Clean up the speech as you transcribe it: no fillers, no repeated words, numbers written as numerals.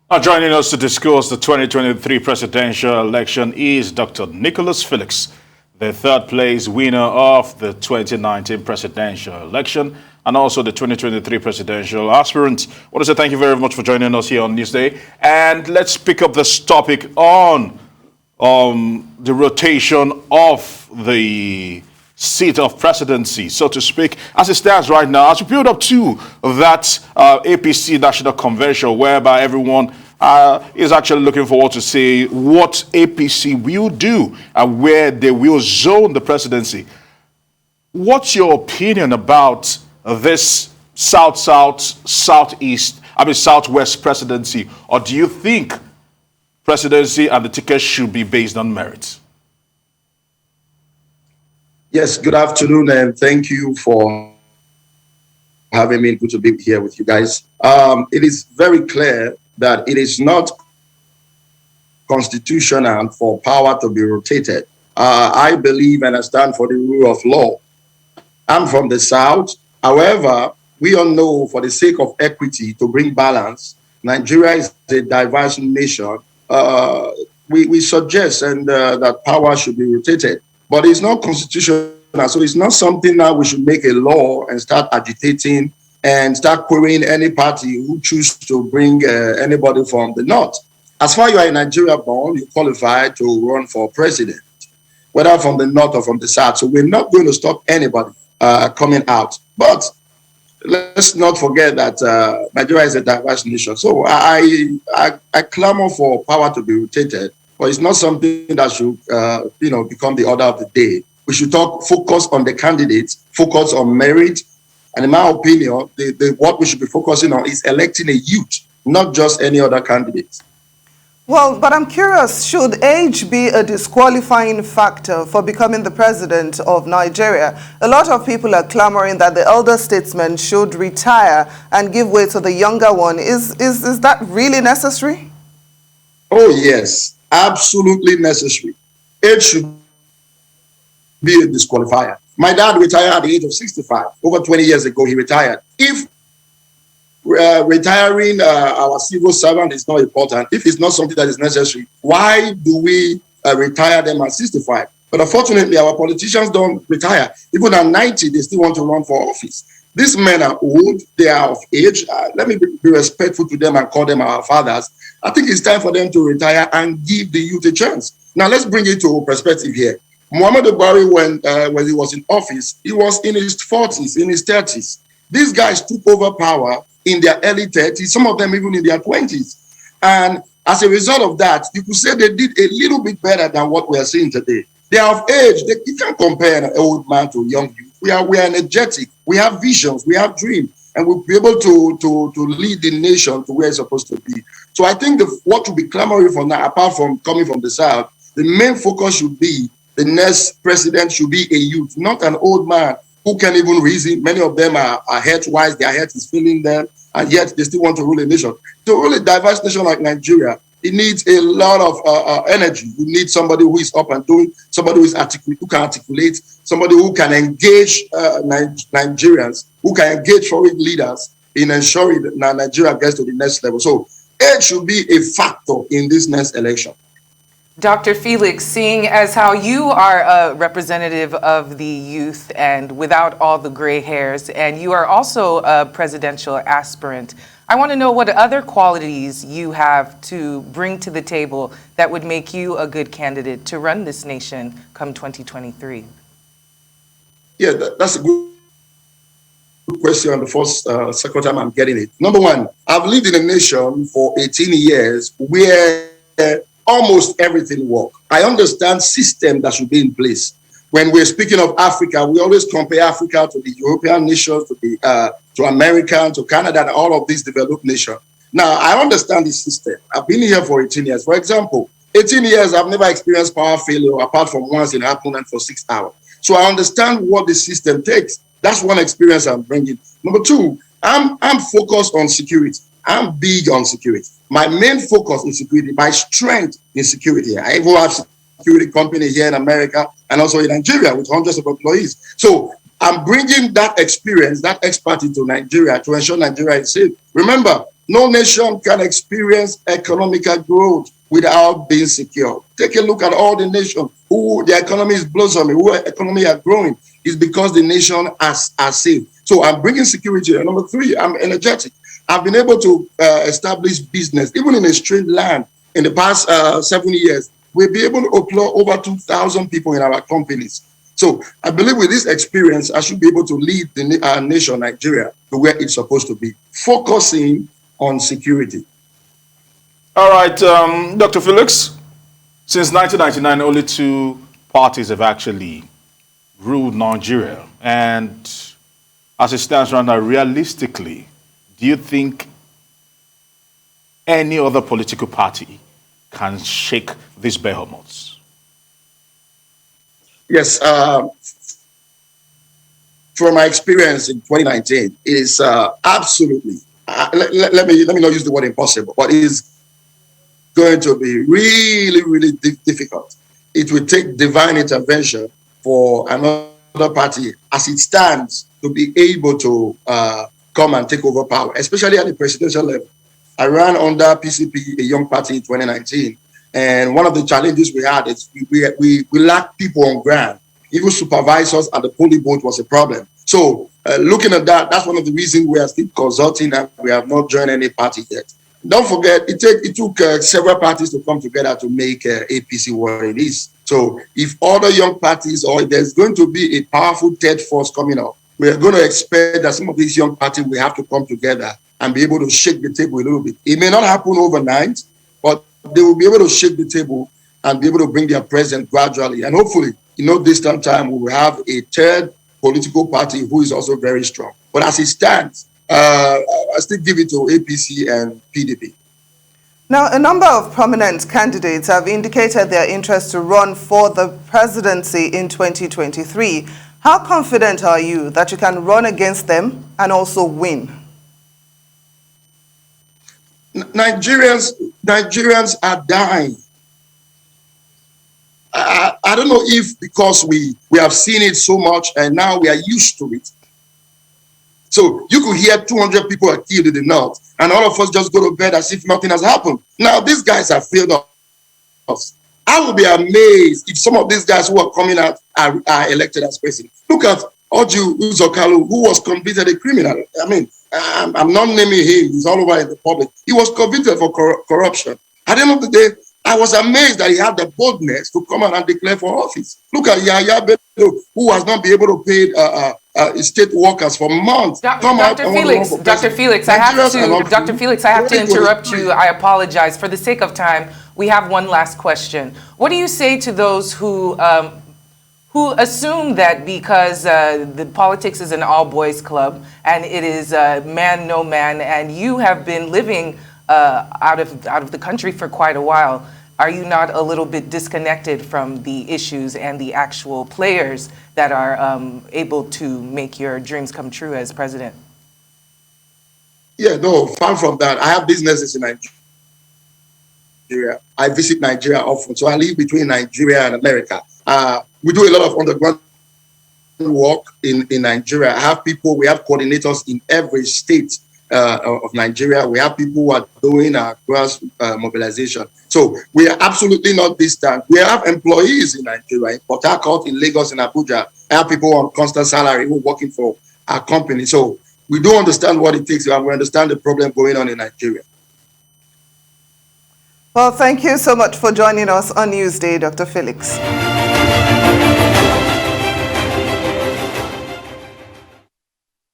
Joining us to discuss the 2023 presidential election is Dr. Nicolas Felix, the third place winner of the 2019 presidential election and also the 2023 presidential aspirant. I want to say thank you very much for joining us here on Newsday. And let's pick up this topic on the rotation of the seat of presidency, so to speak, as it stands right now, as we build up to that APC National Convention, whereby everyone is actually looking forward to see what APC will do and where they will zone the presidency. What's your opinion about this South-South, Southwest presidency? Or do you think presidency and the ticket should be based on merit? Yes, good afternoon, and thank you for having me. Good to be here with you guys. It is very clear that it is not constitutional for power to be rotated. I believe and I stand for the rule of law. I'm from the South. However, we all know, for the sake of equity, to bring balance, Nigeria is a diverse nation. We suggest that power should be rotated. But it's not constitutional, so it's not something that we should make a law and start agitating and start querying any party who choose to bring anybody from the north. As far as you are in Nigeria born, you qualify to run for president, whether from the north or from the south. So we're not going to stop anybody coming out. But let's not forget that Nigeria is a diverse nation. So I clamor for power to be rotated. But it's not something that should, become the order of the day. We should focus on the candidates, focus on merit. And in my opinion, what we should be focusing on is electing a youth, not just any other candidate. Well, but I'm curious, should age be a disqualifying factor for becoming the president of Nigeria? A lot of people are clamoring that the elder statesman should retire and give way to the younger one. Is that really necessary? Oh, yes. Absolutely necessary. Age should be a disqualifier. My dad retired at the age of 65. Over 20 years ago, he retired. If retiring our civil servant is not important, if it's not something that is necessary, why do we retire them at 65? But unfortunately, our politicians don't retire. Even at 90, they still want to run for office. These men are old, they are of age. Let me be respectful to them and call them our fathers. I think it's time for them to retire and give the youth a chance. Now, let's bring it to perspective here. Muhammadu Buhari, when he was in office, he was in his 40s, in his 30s. These guys took over power in their early 30s, some of them even in their 20s. And as a result of that, you could say they did a little bit better than what we are seeing today. They are of age. You can't compare an old man to a young youth. We are energetic. We have visions. We have dreams. And we'll be able to lead the nation to where it's supposed to be. So I think what we'll be clamoring for now, apart from coming from the South, the main focus should be the next president should be a youth, not an old man who can't even reason. Many of them are health-wise, their health is failing them, and yet they still want to rule a nation. To rule a diverse nation like Nigeria, it needs a lot of energy. You need somebody who is up and doing, somebody who can articulate, somebody who can engage Nigerians, who can engage foreign leaders in ensuring that Nigeria gets to the next level. So age should be a factor in this next election. Dr. Felix, seeing as how you are a representative of the youth and without all the gray hairs, and you are also a presidential aspirant, I want to know what other qualities you have to bring to the table that would make you a good candidate to run this nation come 2023. Yeah, that's a good question. And the second time I'm getting it. Number one, I've lived in a nation for 18 years where almost everything works. I understand system that should be in place. When we're speaking of Africa, we always compare Africa to the European nations, to America, to Canada, and all of these developed nations. Now, I understand the system. I've been here for 18 years. For example, 18 years, I've never experienced power failure apart from once it happened and for 6 hours. So I understand what the system takes. That's one experience I'm bringing. Number two, I'm focused on security. I'm big on security. My main focus is security. My strength is security. I even have security company here in America and also in Nigeria with hundreds of employees. So I'm bringing that experience, that expertise to Nigeria to ensure Nigeria is safe. Remember, No nation can experience economical growth without being secure. Take a look at all the nations who the economy is blossoming, who economy are growing, is because the nation are safe. So I'm bringing security. And number three, I'm energetic. I've been able to establish business, even in a strange land. In the past 7 years, we'll be able to employ over 2,000 people in our companies. So I believe with this experience, I should be able to lead our nation, Nigeria, to where it's supposed to be, focusing on security. All right, Dr. Felix, since 1999, only two parties have actually ruled Nigeria. And as it stands right now, realistically, do you think any other political party can shake these behemoths? Yes, from my experience in 2019, it is absolutely, let me not use the word impossible, but it is going to be really, really difficult. It will take divine intervention for another party as it stands to be able to come and take over power, especially at the presidential level. I ran under PCP, a young party, in 2019. And one of the challenges we had is we lacked people on ground. Even supervisors at the polling booth was a problem. So looking at that, that's one of the reasons we are still consulting and we have not joined any party yet. Don't forget, it took several parties to come together to make APC what it is. So if other young parties, or if there's going to be a powerful third force coming up, we are going to expect that some of these young parties will have to come together and be able to shake the table a little bit. It may not happen overnight, but they will be able to shake the table and be able to bring their presence gradually. And hopefully, in no distant time, we will have a third political party who is also very strong. But as it stands, I still give it to APC and PDP. Now, a number of prominent candidates have indicated their interest to run for the presidency in 2023. How confident are you that you can run against them and also win? Nigerians are dying. I don't know if because we have seen it so much and now we are used to it. So you could hear 200 people are killed in the north and all of us just go to bed as if nothing has happened. Now these guys have failed us. I will be amazed if some of these guys who are coming out are elected as president. Look at Oju Uzokalu, who was convicted a criminal. I mean, I'm not naming him. He's all over in the public. He was convicted for corruption. At the end of the day, I was amazed that he had the boldness to come out and declare for office. Look at Yahya Bello, who has not been able to pay state workers for months. Dr. Felix, I have to interrupt you. I apologize. For the sake of time, we have one last question. What do you say to those who assume that because the politics is an all-boys club and it is man, no man, and you have been living out of the country for quite a while, are you not a little bit disconnected from the issues and the actual players that are able to make your dreams come true as president? Yeah, no, far from that. I have businesses in Nigeria. I visit Nigeria often, so I live between Nigeria and America. We do a lot of underground work in Nigeria. I have people, we have coordinators in every state of Nigeria. We have people who are doing grass mobilization. So we are absolutely not distant. We have employees in Nigeria, in Port Harcourt, in Lagos, in Abuja. I have people on constant salary who are working for our company. So we do understand what it takes and we understand the problem going on in Nigeria. Well, thank you so much for joining us on Newsday, Dr. Felix.